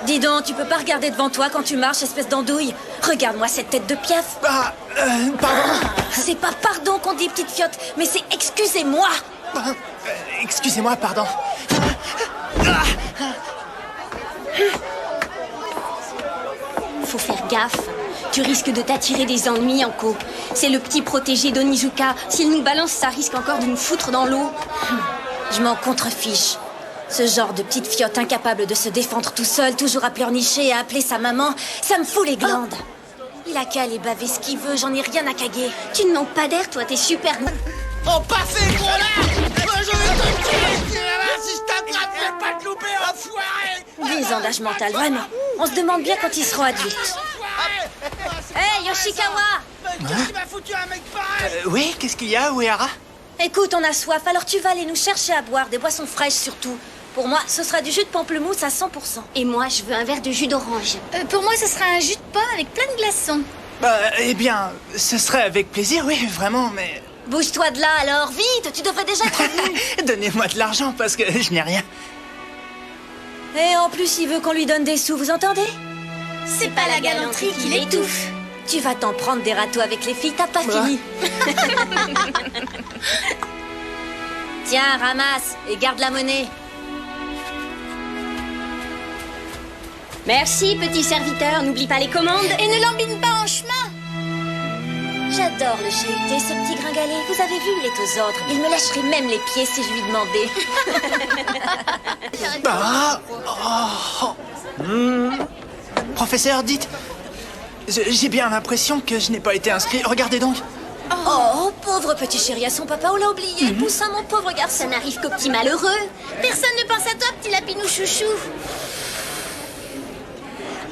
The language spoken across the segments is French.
Dis donc, tu peux pas regarder devant toi quand tu marches, espèce d'andouille. Regarde-moi cette tête de piaf. Pardon. C'est pas pardon qu'on dit, petite fiotte, mais c'est excusez-moi. Excusez-moi, pardon. Faut faire gaffe. Tu risques de t'attirer des ennuis, Anko. C'est le petit protégé d'Onizuka. S'il nous balance, ça risque encore de nous foutre dans l'eau. Je m'en contrefiche. Ce genre de petite fiotte incapable de se défendre tout seul, toujours à pleurnicher et à appeler sa maman, ça me fout les glandes. Il a qu'à aller baver ce qu'il veut, j'en ai rien à caguer. Tu ne manques pas d'air, toi, t'es super... Oh, passez, gros là! Moi, je vais te tuer! Si je t'attrape, je vais pas te louper, enfoiré! 10 ans d'âge mental, vraiment. On se demande bien quand ils seront adultes. Hey, Yoshikawa! Qu'est-ce qui m'a foutu un mec pareil? Oui, qu'est-ce qu'il y a, Uehara? Écoute, on a soif, alors tu vas aller nous chercher à boire, des boissons fraîches surtout. Pour moi, ce sera du jus de pamplemousse à 100%. Et moi, je veux un verre de jus d'orange. Pour moi, ce sera un jus de pain avec plein de glaçons. Eh bien, ce serait avec plaisir, oui, vraiment, mais... Bouge-toi de là alors, vite, tu devrais déjà être revenu. Donnez-moi de l'argent, parce que je n'ai rien. Et en plus, il veut qu'on lui donne des sous, vous entendez? C'est pas la galanterie qui l'étouffe. Tu vas t'en prendre des râteaux avec les filles, t'as pas fini. Tiens, ramasse et garde la monnaie. Merci, petit serviteur. N'oublie pas les commandes. Et ne l'embine pas en chemin. J'adore le chahuté, ce petit gringalet. Vous avez vu, il est aux ordres. Il me lâcherait même les pieds si je lui demandais. Professeur, dites... J'ai bien l'impression que je n'ai pas été inscrit. Regardez donc. Oh, pauvre petit chéri à son papa, on l'a oublié. Poussin, mon pauvre garçon. Ça n'arrive qu'aux petits malheureux. Personne ne pense à toi, petit lapinou chouchou.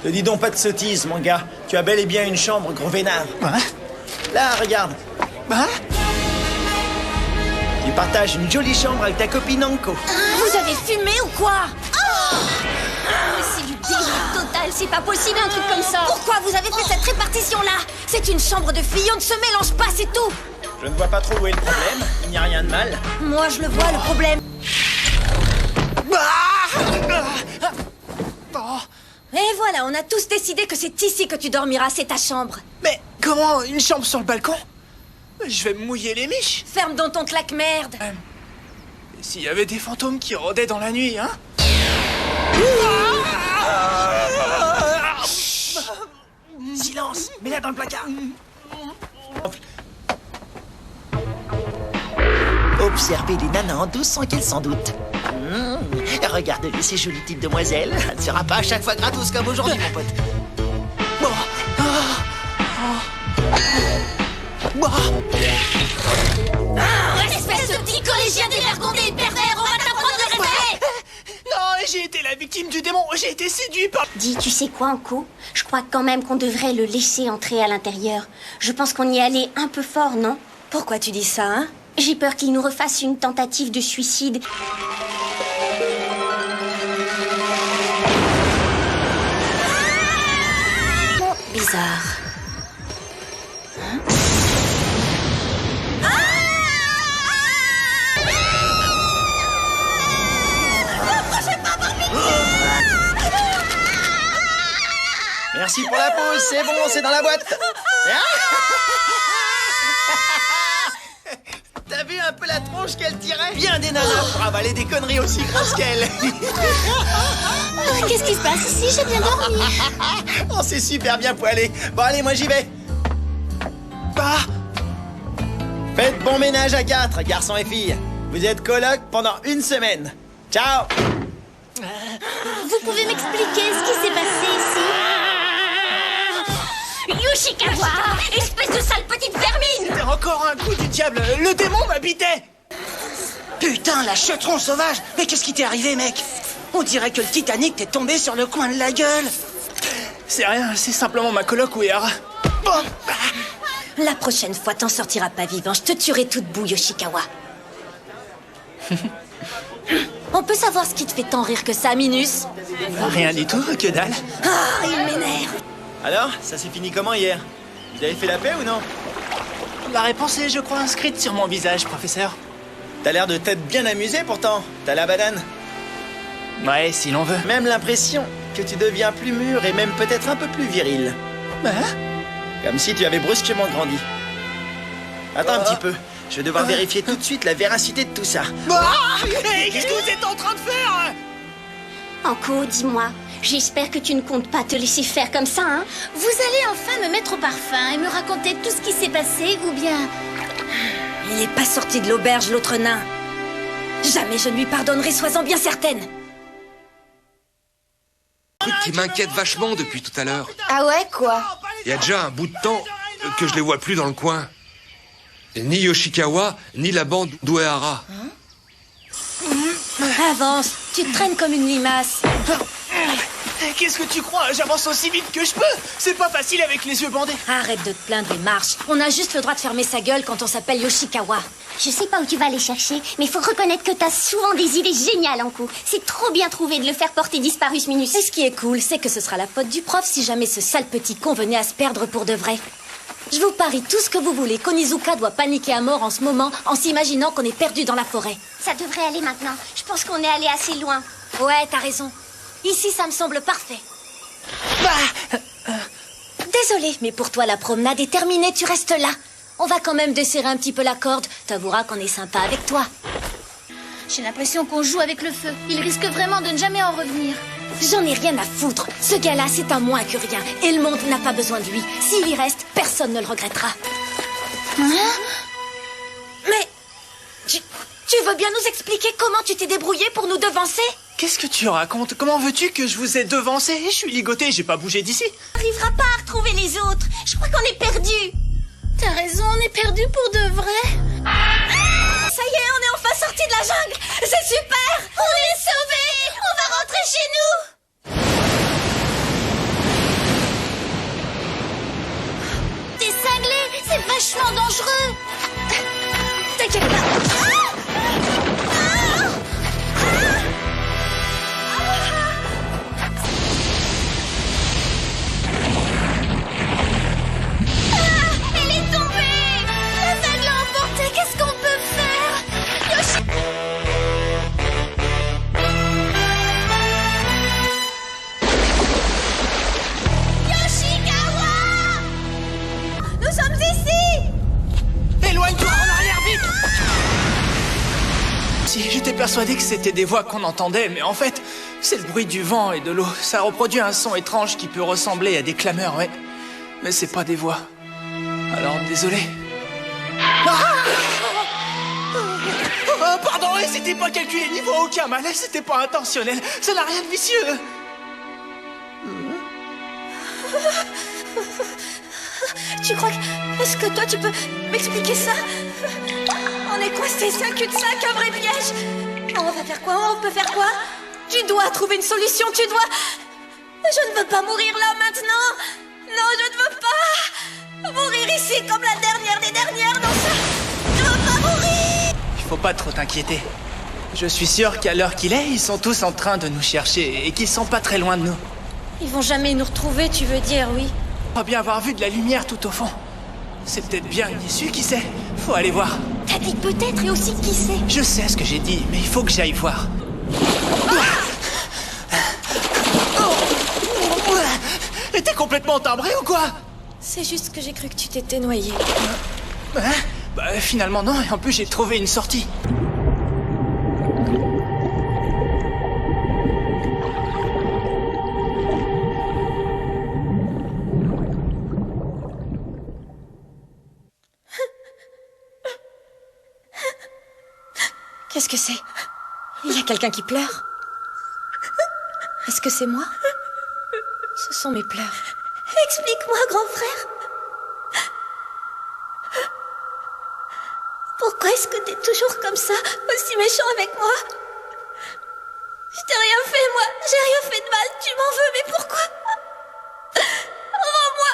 Ne dis donc pas de sottises, mon gars. Tu as bel et bien une chambre, gros vénard. Hein? Là, regarde. Hein? Tu partages une jolie chambre avec ta copine Anko. Vous avez fumé ou quoi? C'est du délire total. C'est pas possible, un truc comme ça. Pourquoi vous avez fait cette répartition-là? C'est une chambre de filles, on ne se mélange pas, c'est tout. Je ne vois pas trop où est le problème. Il n'y a rien de mal. Moi, je le vois, le problème. Et voilà, on a tous décidé que c'est ici que tu dormiras, c'est ta chambre. Mais comment une chambre sur le balcon? Je vais me mouiller les miches. Ferme donc ton claque-merde. S'il y avait des fantômes qui rôdaient dans la nuit, hein? Silence. Mets-la dans le placard. Observez les nanas en douce sans qu'elles s'en doutent. Regardez ces jolies petites demoiselles. Ça ne sera pas à chaque fois gratos comme aujourd'hui, mon pote. Espèce de petit collégien dévergondé pervers, on va t'apprendre le respect. Non, j'ai été la victime du démon. J'ai été séduit par... Dis, tu sais quoi, Anko? Je crois quand même qu'on devrait le laisser entrer à l'intérieur. Je pense qu'on y est allé un peu fort, non? Pourquoi tu dis ça, hein? J'ai peur qu'il nous refasse une tentative de suicide. Bizarre. Merci pour la pause, c'est bon, c'est dans la boîte. T'as vu un peu la tronche qu'elle tirait? Bien des nanas pour avaler des conneries aussi grosses qu'elle. Qu'est-ce qui se passe ici? J'ai bien dormi. Oh, c'est super bien poilé. Bon, allez, moi j'y vais. Faites bon ménage à 4, garçons et filles. Vous êtes coloc pendant 1 semaine. Ciao. Vous pouvez m'expliquer ce qui s'est passé ici? Yoshikawa, espèce de sale petite vermine! C'était encore un coup du diable. Le démon m'habitait. Putain, la chetron sauvage! Mais qu'est-ce qui t'est arrivé, mec? On dirait que le Titanic t'est tombé sur le coin de la gueule! C'est rien, c'est simplement ma coloc Uehara. La prochaine fois, t'en sortiras pas vivant. Je te tuerai toute boue, Yoshikawa. On peut savoir ce qui te fait tant rire que ça, Minus? Rien du tout, que dalle. Ah, il m'énerve. Alors, ça s'est fini comment hier? Vous avez fait la paix ou non? La réponse est, je crois, inscrite sur mon visage, professeur. T'as l'air de t'être bien amusé pourtant. T'as la banane. Ouais, si l'on veut. Même l'impression. que tu deviens plus mûr et même peut-être un peu plus viril. Hein? Comme si tu avais brusquement grandi. Attends un petit peu. Je vais devoir vérifier tout de suite la véracité de tout ça. Hey, qu'est-ce que vous êtes en train de faire? Anko, dis-moi, j'espère que tu ne comptes pas te laisser faire comme ça, hein? Vous allez enfin me mettre au parfum et me raconter tout ce qui s'est passé, ou bien... Il n'est pas sorti de l'auberge, l'autre nain. Jamais je ne lui pardonnerai, sois-en bien certaine. Truc qui m'inquiète vachement depuis tout à l'heure. Ah ouais, quoi? Il y a déjà un bout de temps que je les vois plus dans le coin. Et ni Yoshikawa, ni la bande d'Uehara. Avance, tu te traînes comme une limace. Qu'est-ce que tu crois? J'avance aussi vite que je peux. C'est pas facile avec les yeux bandés. Arrête de te plaindre et marche. On a juste le droit de fermer sa gueule quand on s'appelle Yoshikawa. Je sais pas où tu vas les chercher, mais faut reconnaître que t'as souvent des idées géniales, Anko. C'est trop bien trouvé de le faire porter Disparus Minus. Et ce qui est cool, c'est que ce sera la faute du prof si jamais ce sale petit con venait à se perdre pour de vrai. Je vous parie tout ce que vous voulez qu'Onizuka doit paniquer à mort en ce moment en s'imaginant qu'on est perdu dans la forêt. Ça devrait aller maintenant. Je pense qu'on est allé assez loin. Ouais, t'as raison. Ici, ça me semble parfait. Désolée, mais pour toi, la promenade est terminée, tu restes là. On va quand même desserrer un petit peu la corde. T'avoueras qu'on est sympa avec toi. J'ai l'impression qu'on joue avec le feu. Il risque vraiment de ne jamais en revenir. J'en ai rien à foutre. Ce gars-là, c'est un moins que rien. Et le monde n'a pas besoin de lui. S'il y reste, personne ne le regrettera. Hein? Mais... Tu veux bien nous expliquer comment tu t'es débrouillé pour nous devancer? Qu'est-ce que tu racontes? Comment veux-tu que je vous ai devancé? Je suis ligoté, j'ai pas bougé d'ici. On n'arrivera pas à retrouver les autres. Je crois qu'on est perdus. T'as raison, on est perdus pour de vrai. Ça y est, on est enfin sortis de la jungle. C'est super. On est sauvés. On va rentrer chez nous. T'es cinglé, c'est vachement dangereux. T'inquiète pas. Elle est tombée. La vague l'a emportée. Qu'est-ce qu'on peut faire? Yoshikawa! Nous sommes ici. Éloigne-toi en arrière, vite! Si, j'étais persuadé que c'était des voix qu'on entendait, mais en fait, c'est le bruit du vent et de l'eau. Ça reproduit un son étrange qui peut ressembler à des clameurs, ouais. Mais c'est pas des voix. Alors, désolé. Pardon, et c'était pas calculé niveau aucun mal, c'était pas intentionnel. Ça n'a rien de vicieux. Tu crois que... Est-ce que toi, tu peux m'expliquer ça? On est coincés, c'est un cul-de-sac, un vrai piège. On va faire quoi? On peut faire quoi? Tu dois trouver une solution, tu dois... Je ne veux pas mourir là, maintenant. Non, je ne veux pas. Mourir ici comme la dernière des dernières, non, ça... Je veux pas mourir. Il faut pas trop t'inquiéter. Je suis sûr qu'à l'heure qu'il est, ils sont tous en train de nous chercher et qu'ils sont pas très loin de nous. Ils vont jamais nous retrouver, tu veux dire, oui? On va bien avoir vu de la lumière tout au fond. C'est peut-être bien une issue, qui sait? Faut aller voir. T'as dit peut-être et aussi qui sait? Je sais ce que j'ai dit, mais il faut que j'aille voir. T'es complètement timbré ou quoi? C'est juste que j'ai cru que tu t'étais noyé. Hein? Bah finalement non, et en plus j'ai trouvé une sortie. Qu'est-ce que c'est? Il y a quelqu'un qui pleure? Est-ce que c'est moi? Ce sont mes pleurs. Explique-moi, grand frère. Pourquoi est-ce que t'es toujours comme ça, aussi méchant avec moi? Je t'ai rien fait, moi. J'ai rien fait de mal. Tu m'en veux, mais pourquoi? Rends-moi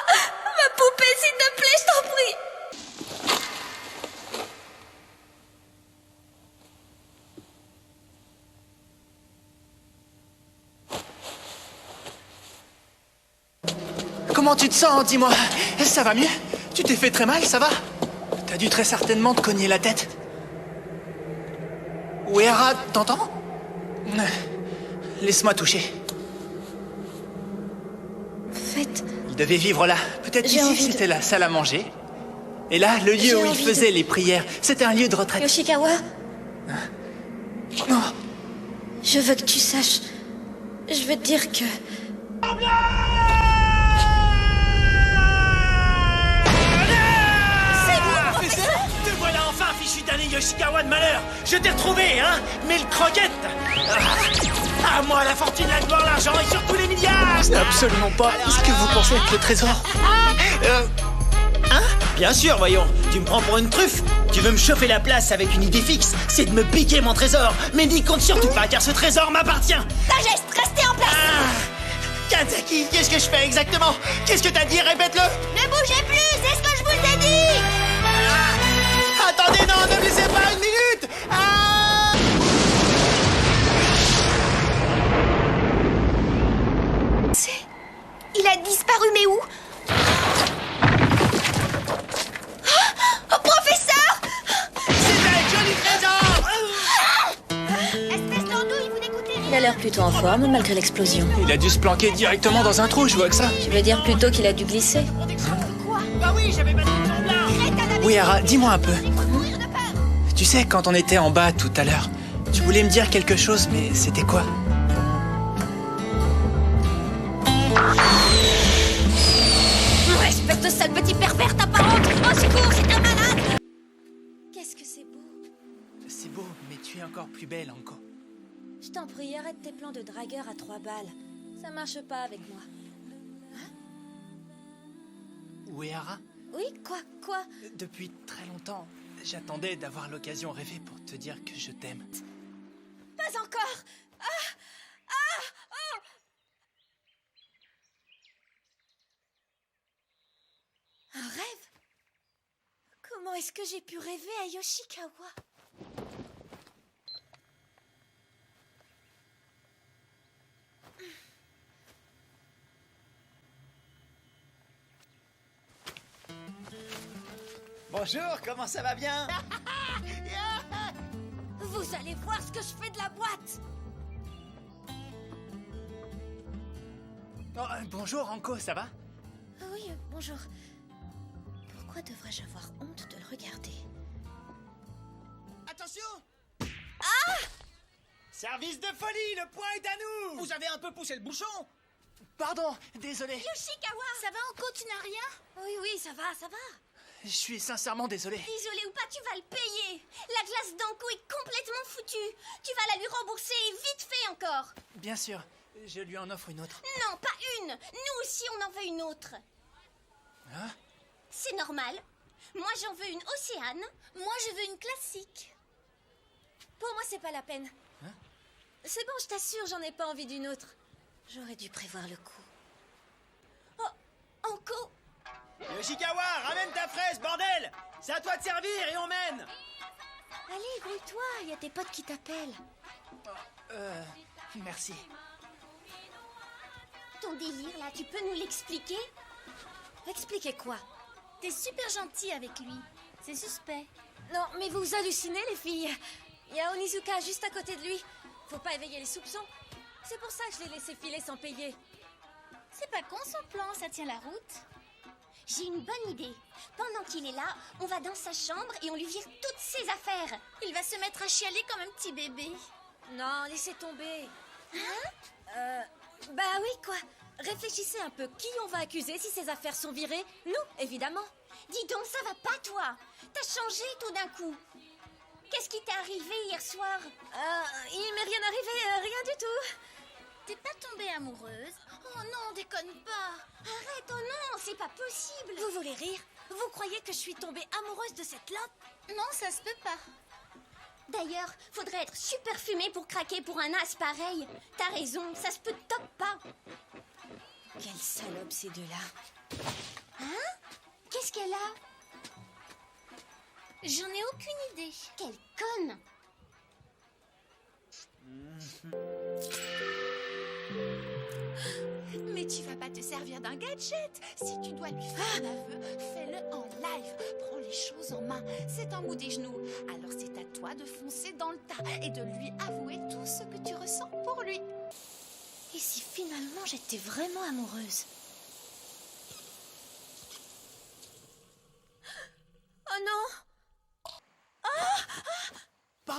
ma poupée, s'il te plaît, je t'en prie. Comment tu te sens, dis-moi? Ça va mieux? Tu t'es fait très mal, ça va? T'as dû très certainement te cogner la tête. Uehara, t'entends? Laisse-moi toucher. fait, Il devait vivre là. Peut-être J'ai ici, envie de- c'était la salle à manger. Et là, le lieu J'ai où il envie faisait les prières. C'était un lieu de retraite. Yoshikawa, Non. je veux que tu saches. Je veux te dire que... Te voilà enfin, fichu d'un Yoshikawa de malheur. Je t'ai retrouvé, hein? Mille croquettes. À moi la fortune, la gloire, l'argent et surtout les milliards. C'est absolument pas ce que vous pensez être le trésor. Hein? Bien sûr, voyons. Tu me prends pour une truffe? Tu veux me chauffer la place avec une idée fixe? C'est de me piquer mon trésor. Mais n'y compte surtout pas, car ce trésor m'appartient. Ta geste, restez en place. Kazaki, qu'est-ce que je fais exactement? Qu'est-ce que t'as dit? Répète-le. Ne bougez plus, c'est ce que je vous ai dit. Attendez, non, ne me laissez pas une minute. Il a disparu, mais où? Oh, professeur! C'est un joli trésor. Espèce d'andouille, vous n'écoutez rien. Il a l'air plutôt en forme, malgré l'explosion. Il a dû se planquer directement dans un trou, je vois que ça. Tu veux dire plutôt qu'il a dû glisser? Bah oui, j'avais pas de temps là. Oui, Ara, dis-moi un peu. Tu sais, quand on était en bas tout à l'heure, tu voulais me dire quelque chose, mais c'était quoi? Respecte ça, le petit pervers, ta parente! Au secours, c'est un malade! Qu'est-ce que c'est beau! C'est beau, mais tu es encore plus belle, Anko. Je t'en prie, arrête tes plans de dragueur à 3 balles. Ça marche pas avec moi. Où est Ara? Oui, quoi? Depuis très longtemps, j'attendais d'avoir l'occasion rêvée pour te dire que je t'aime. Pas encore! Un rêve? Comment est-ce que j'ai pu rêver à Yoshikawa? Bonjour, comment ça va bien? Vous allez voir ce que je fais de la boîte! Oh, bonjour, Anko, ça va? Oui, bonjour. Pourquoi devrais-je avoir honte de le regarder? Attention! Service de folie, le point est à nous! Vous avez un peu poussé le bouchon? Pardon, désolé. Yoshikawa! Ça va, Anko, tu n'as rien? Oui, ça va. Je suis sincèrement désolé. Désolé ou pas, tu vas le payer. La glace d'Anko est complètement foutue. Tu vas la lui rembourser vite fait encore. Bien sûr, je lui en offre une autre. Non, pas une. Nous aussi, on en veut une autre. Hein? C'est normal. Moi, j'en veux une Océane. Moi, je veux une classique. Pour moi, c'est pas la peine. C'est bon, je t'assure, j'en ai pas envie d'une autre. J'aurais dû prévoir le coup. Oh, Anko! Yoshikawa, ramène ta fraise, bordel! C'est à toi de servir et on mène! Allez, grouille-toi, il y a tes potes qui t'appellent. Merci. Ton délire, là, tu peux nous l'expliquer? Expliquez quoi? T'es super gentil avec lui. C'est suspect. Non, mais vous hallucinez, les filles. Il y a Onizuka juste à côté de lui. Faut pas éveiller les soupçons. C'est pour ça que je l'ai laissé filer sans payer. C'est pas con son plan, ça tient la route. J'ai une bonne idée. Pendant qu'il est là, on va dans sa chambre et on lui vire toutes ses affaires. Il va se mettre à chialer comme un petit bébé. Non, laissez tomber. Bah oui, quoi. Réfléchissez un peu. Qui on va accuser si ses affaires sont virées? Nous, évidemment. Dis donc, ça va pas, toi? T'as changé tout d'un coup. Qu'est-ce qui t'est arrivé hier soir? Il m'est rien arrivé, rien du tout. T'es pas tombée amoureuse? Oh non, déconne pas. Arrête, oh non, c'est pas possible. Vous voulez rire? Vous croyez que je suis tombée amoureuse de cette lampe? Non, ça se peut pas. D'ailleurs, faudrait être super fumé pour craquer pour un as pareil. T'as raison, ça se peut top pas. Quelle salope ces deux-là. Hein? Qu'est-ce qu'elle a? J'en ai aucune idée. Quelle conne! Mais tu vas pas te servir d'un gadget. Si tu dois lui faire un aveu, fais-le en live. Prends les choses en main. C'est un bout des genoux. Alors c'est à toi de foncer dans le tas et de lui avouer tout ce que tu ressens pour lui. Et si finalement j'étais vraiment amoureuse?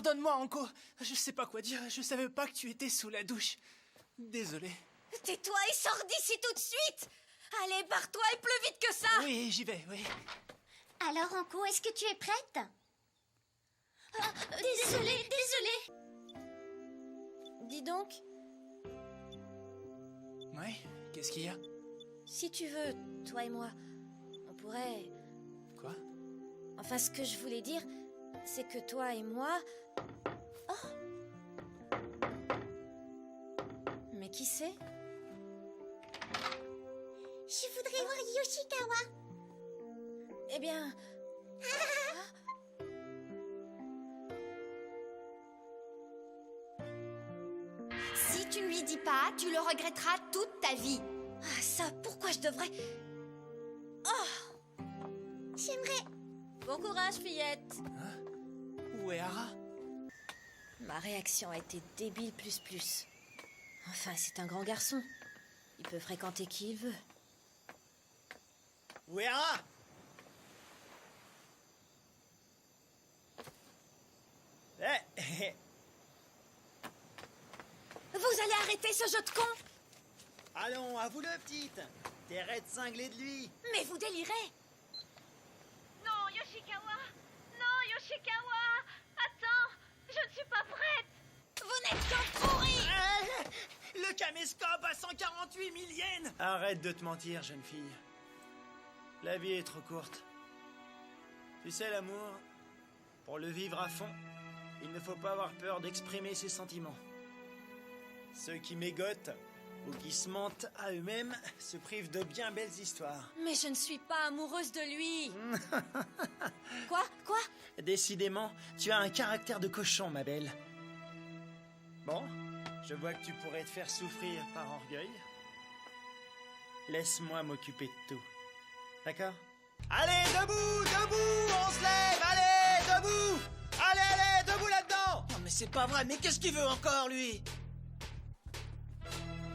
Pardonne-moi, Anko. Je sais pas quoi dire. Je savais pas que tu étais sous la douche. Désolé. Tais-toi et sors d'ici tout de suite. Allez, barre-toi et plus vite que ça. Oui, j'y vais, oui. Alors, Anko, est-ce que tu es prête? Désolée. Dis donc, Ouais, qu'est-ce qu'il y a? si tu veux, toi et moi, on pourrait... Quoi? Enfin, ce que je voulais dire, c'est que toi et moi... Oh! Mais qui c'est? Je voudrais voir Yoshikawa. Eh bien... Si tu ne lui dis pas, tu le regretteras toute ta vie. Ah, ça, pourquoi je devrais... J'aimerais... Bon courage, fillette. Où est Hara? Ma réaction a été débile plus. Enfin, c'est un grand garçon. Il peut fréquenter qui il veut. Où est Hara? Vous allez arrêter ce jeu de con? Allons, avoue-le, petite. T'es raide cinglée de lui. Mais vous délirez? Non, Yoshikawa! Non, Yoshikawa! Attends, je ne suis pas prête! Vous n'êtes qu'un pourri! Le caméscope à 148 000 yens. Arrête de te mentir, jeune fille. La vie est trop courte. Tu sais, l'amour, pour le vivre à fond, il ne faut pas avoir peur d'exprimer ses sentiments. Ceux qui mégotent ou qui se mentent à eux-mêmes se privent de bien belles histoires. Mais je ne suis pas amoureuse de lui. Quoi? Décidément, tu as un caractère de cochon, ma belle. Bon, je vois que tu pourrais te faire souffrir par orgueil. Laisse-moi m'occuper de tout. D'accord? Allez, debout, on se lève, allez, debout! Allez, debout là-dedans! Non mais c'est pas vrai, mais qu'est-ce qu'il veut encore, lui?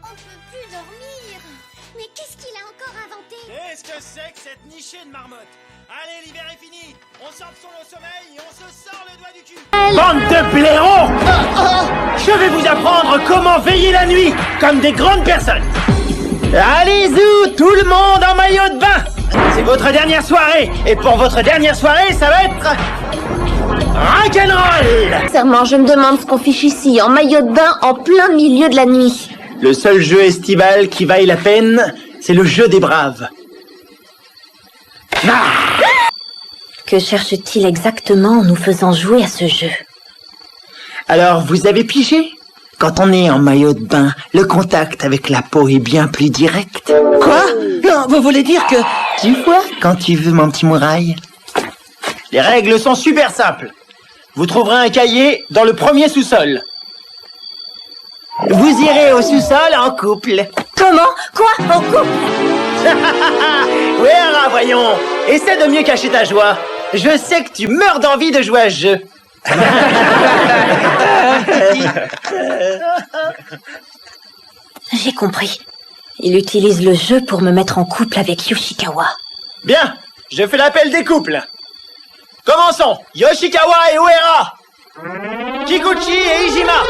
On peut plus dormir. Mais qu'est-ce qu'il a encore inventé? Qu'est-ce que c'est que cette nichée de marmotte? Allez, l'hiver est fini, on sort de son long sommeil et on se sort le doigt du cul. Bande de blaireaux! Je vais vous apprendre comment veiller la nuit, comme des grandes personnes. Allez-y, tout le monde en maillot de bain! C'est votre dernière soirée, et pour votre dernière soirée, ça va être... rock'n'roll! Sincèrement, je me demande ce qu'on fiche ici, en maillot de bain, en plein milieu de la nuit. Le seul jeu estival qui vaille la peine, c'est le jeu des braves. Que cherche-t-il exactement en nous faisant jouer à ce jeu? Alors, vous avez pigé? Quand on est en maillot de bain, le contact avec la peau est bien plus direct. Quoi? Non, vous voulez dire que... Tu vois, quand tu veux, mon petit Mouraille? Les règles sont super simples. Vous trouverez un cahier dans le premier sous-sol. Vous irez au sous-sol en couple. Comment? Quoi? En couple? Ouais, Hara, voyons. Essaie de mieux cacher ta joie. Je sais que tu meurs d'envie de jouer à ce jeu. J'ai compris. Il utilise le jeu pour me mettre en couple avec Yoshikawa. Bien, je fais l'appel des couples. Commençons. Yoshikawa et Uehara. Kikuchi et Ijima.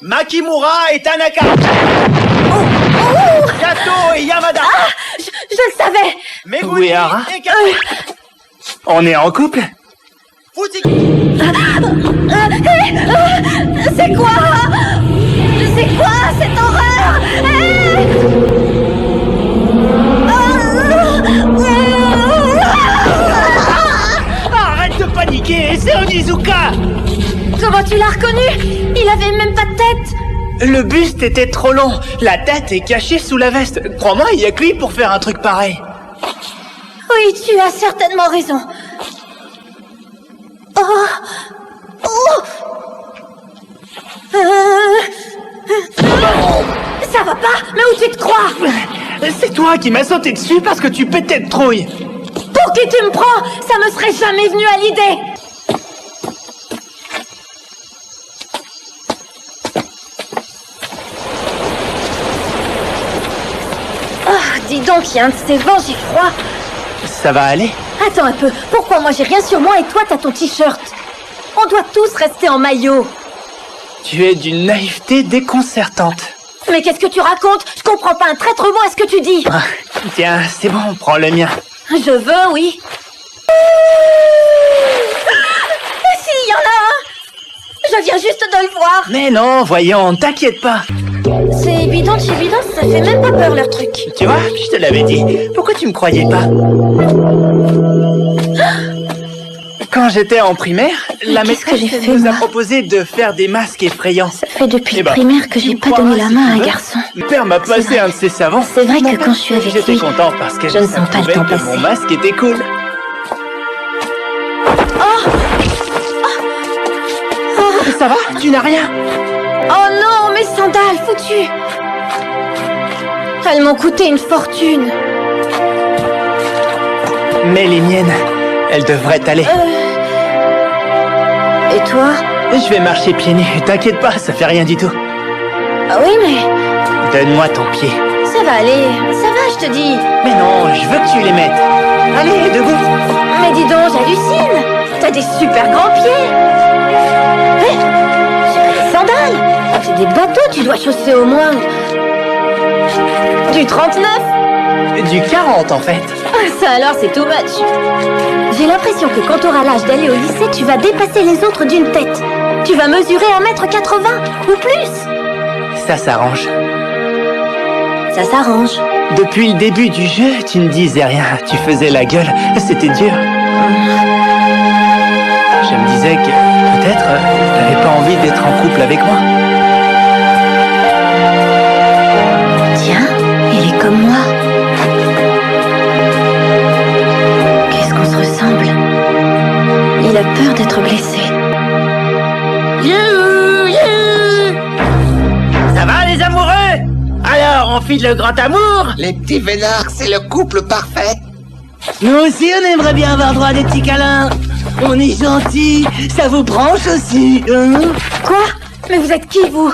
Makimura et Tanaka. Kato et Yamada. Ah, je le savais. Megumi Uehara. et Kato. On est en couple? Futiki. C'est quoi? C'est quoi cette horreur? Arrête de paniquer, c'est Onizuka. Comment tu l'as reconnu? Il avait même pas de tête. Le buste était trop long. La tête est cachée sous la veste. Crois-moi, il y a que lui pour faire un truc pareil. Oui, tu as certainement raison. Oh. Ça va pas? Mais où tu te crois? C'est toi qui m'as sauté dessus parce que tu pétais de trouille. Pour qui tu me prends? Ça me serait jamais venu à l'idée. Ah, dis donc, il y a un de ces vents, j'ai froid. Ça va aller? Attends un peu, pourquoi moi j'ai rien sur moi et toi t'as ton t-shirt? On On doit tous rester en maillot. Tu es d'une naïveté déconcertante. Mais qu'est-ce que tu racontes? Je comprends pas un traître mot à ce que tu dis. Ah, tiens, c'est bon, prends le mien. Je veux, oui. Si, il y en a un. Je viens juste de le voir. Mais non, voyons, t'inquiète pas. C'est bidon de chez bidon, ça fait même pas peur leur truc. Tu vois, je te l'avais dit. Pourquoi tu me croyais pas? Quand j'étais en primaire, la maîtresse nous a proposé de faire des masques effrayants. Ça fait depuis le primaire que j'ai pas donné la main à un garçon. Mon père m'a passé un de ses savons. C'est vrai que quand je suis avec lui, j'étais content parce que je ne sens pas le temps que passer. mon masque était cool. Ça va? Tu n'as rien? Oh non, mes sandales foutues. Elles m'ont coûté une fortune. Mais les miennes, elles devraient aller. Et toi? Je vais marcher pieds nus, t'inquiète pas, ça fait rien du tout. Ah oui, mais... Donne-moi ton pied. Ça va aller, ça va, je te dis. Mais non, je veux que tu les mettes. Allez, debout. Mais dis donc, j'hallucine. T'as des super grands pieds. Hé, c'est pas des sandales. C'est des bateaux, tu dois chausser au moins... du 39. Du 40 en fait. Ça alors, c'est too much. J'ai l'impression que quand t'auras l'âge d'aller au lycée, tu vas dépasser les autres d'une tête. Tu vas mesurer 1m80 ou plus. Ça s'arrange. Ça s'arrange. Depuis le début du jeu, tu ne disais rien. Tu faisais la gueule. C'était dur. Je me disais que peut-être t'avais pas envie d'être en couple avec moi. Tiens, il est comme moi. Qu'est-ce qu'on se ressemble? Il a peur d'être blessé. Ça va les amoureux? Alors, on file le grand amour? Les petits vénards, c'est le couple parfait. Nous aussi, on aimerait bien avoir droit à des petits câlins. On est gentils, ça vous branche aussi, hein? Quoi? Mais vous êtes qui, vous?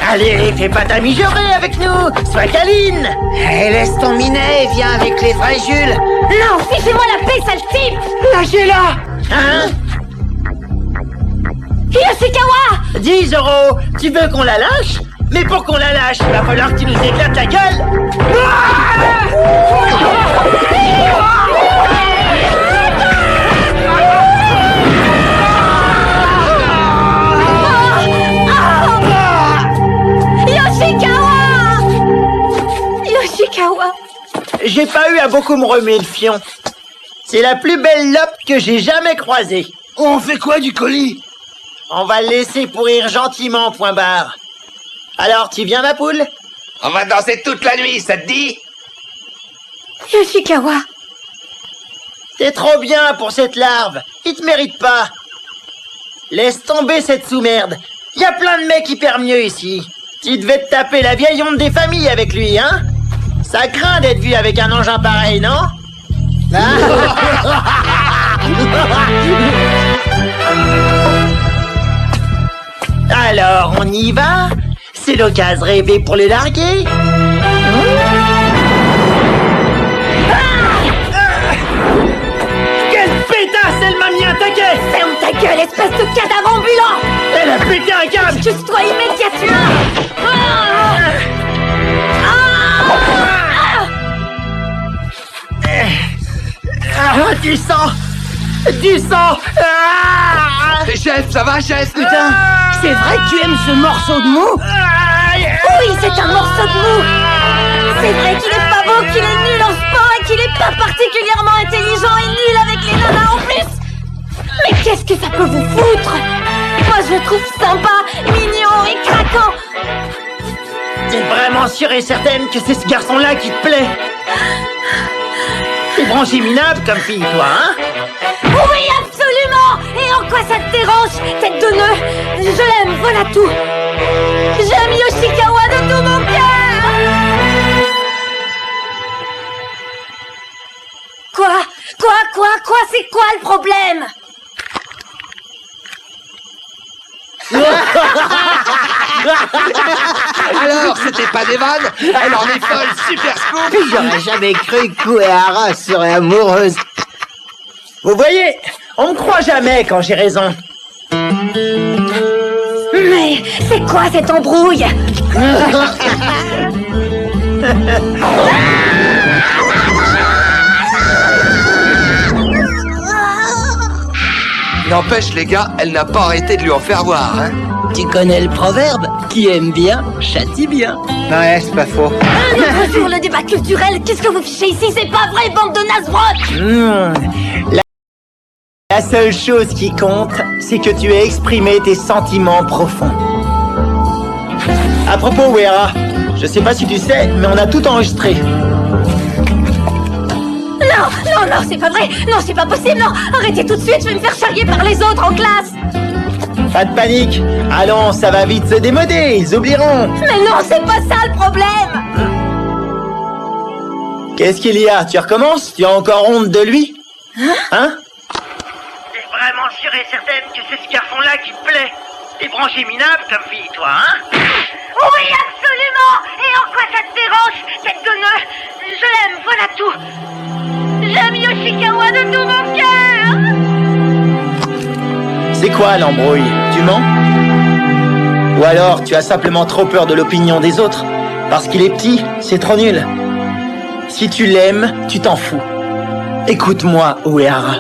Allez, fais pas ta mijaurée avec nous, sois câline. Et laisse ton minet et viens avec les vrais Jules. Non, fichez-moi la paix, sale type! Lâchez-la. Hein? Yoshikawa! 10 €, tu veux qu'on la lâche? Mais pour qu'on la lâche, il va falloir que tu nous éclates la gueule. Yoshikawa! J'ai pas eu à beaucoup me remuer le fion. C'est la plus belle lope que j'ai jamais croisée. On fait quoi du colis? On va le laisser pourrir gentiment, point barre. Alors, tu viens, ma poule? On va danser toute la nuit, ça te dit? Yoshikawa! T'es trop bien pour cette larve. Il te mérite pas. Laisse tomber cette sous-merde. Y a plein de mecs hyper mieux ici. Tu devais te taper la vieille honte des familles avec lui, hein? Ça craint d'être vu avec un engin pareil, non? Alors, on y va? C'est l'occasion rêvée pour les larguer. Quelle pétasse, elle m'a mis un taquet! Ferme ta gueule, espèce de cadavre ambulant! Elle a pété un câble! Excuse-toi immédiatement! Du sang! Du sang! Chef, ça va, chef? Putain, c'est vrai que tu aimes ce morceau de mou? Oui, c'est un morceau de mou! C'est vrai qu'il est pas beau, qu'il est nul en sport et qu'il est pas particulièrement intelligent et nul avec les nanas en plus! Mais qu'est-ce que ça peut vous foutre? Moi je le trouve sympa, mignon et craquant! T'es vraiment sûre et certaine que c'est ce garçon-là qui te plaît? T'es branché minable comme fille, toi, hein? Oui, absolument! Et en quoi ça te dérange, tête de nœud? Je l'aime, voilà tout! J'aime Yoshikawa de tout mon cœur! Quoi? C'est quoi le problème? Alors, c'était pas des vannes? Elle en est folle, super scoop! J'aurais jamais cru que Kuehara serait amoureuse. Vous voyez, on me croit jamais quand j'ai raison. Mais c'est quoi cette embrouille? N'empêche, les gars, elle n'a pas arrêté de lui en faire voir, hein. Tu connais le proverbe? Qui aime bien, châtie bien. Ouais, c'est pas faux. Un autre jour, le débat culturel. Qu'est-ce que vous fichez ici? C'est pas vrai, bande de nasbrottes! La seule chose qui compte, c'est que tu aies exprimé tes sentiments profonds. À propos, Uehara, je sais pas si tu sais, mais on a tout enregistré. Non, c'est pas vrai! Non, c'est pas possible, non! Arrêtez tout de suite, je vais me faire charrier par les autres en classe! Pas de panique. Allons, ça va vite se démoder, ils oublieront. Mais non, c'est pas ça le problème! Qu'est-ce qu'il y a? Tu recommences? Tu as encore honte de lui? Hein? T'es vraiment sûre et certaine que c'est ce garçon-là qui te plaît? T'es branché minable comme fille, toi, hein? Oui, absolument! Et en quoi ça te dérange, tête de nœud? Je l'aime, voilà tout! J'aime Yoshikawa de tout mon cœur! C'est quoi l'embrouille? Tu mens? Ou alors tu as simplement trop peur de l'opinion des autres? Parce qu'il est petit, c'est trop nul. Si tu l'aimes, tu t'en fous. Écoute-moi, Uehara.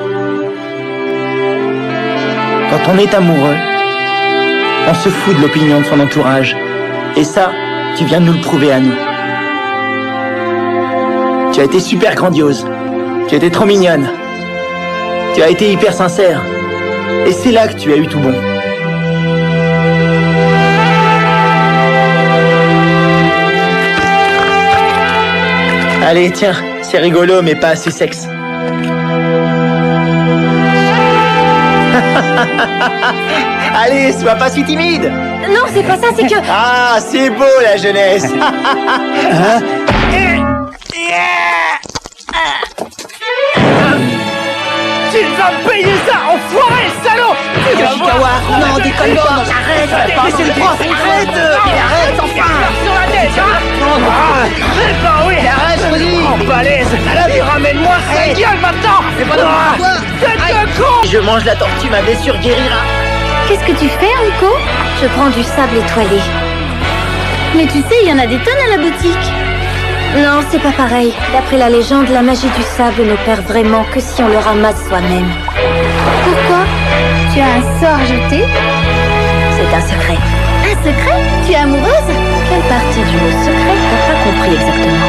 Quand on est amoureux, on se fout de l'opinion de son entourage. Et ça, tu viens de nous le prouver à nous. Tu as été super grandiose. Tu étais trop mignonne. Tu as été hyper sincère. Et c'est là que tu as eu tout bon. Allez, tiens, c'est rigolo, mais pas assez sexe. Allez, sois pas si timide. Non, c'est pas ça, c'est que... Ah, c'est beau la jeunesse. Hein? Tu vas me payer ça, enfoiré, salaud! Yoshikawa, non, déconne pas. Arrête, mais c'est le prof, arrête enfin. Sur la tête, hein? Eh ben oui! Arrête, je te dis. En balèze! Allez, ramène-moi sa gueule maintenant! C'est pas drôle. Tête de con! Je mange la tortue, ma blessure guérira. Qu'est-ce que tu fais, Rico? Je prends du sable étoilé. Mais tu sais, il y en a des tonnes à la boutique. Non, c'est pas pareil. D'après la légende, la magie du sable n'opère vraiment que si on le ramasse soi-même. Pourquoi? Tu as un sort à jeter? C'est un secret. Un secret? Tu es amoureuse? Quelle partie du mot secret t'as pas compris exactement?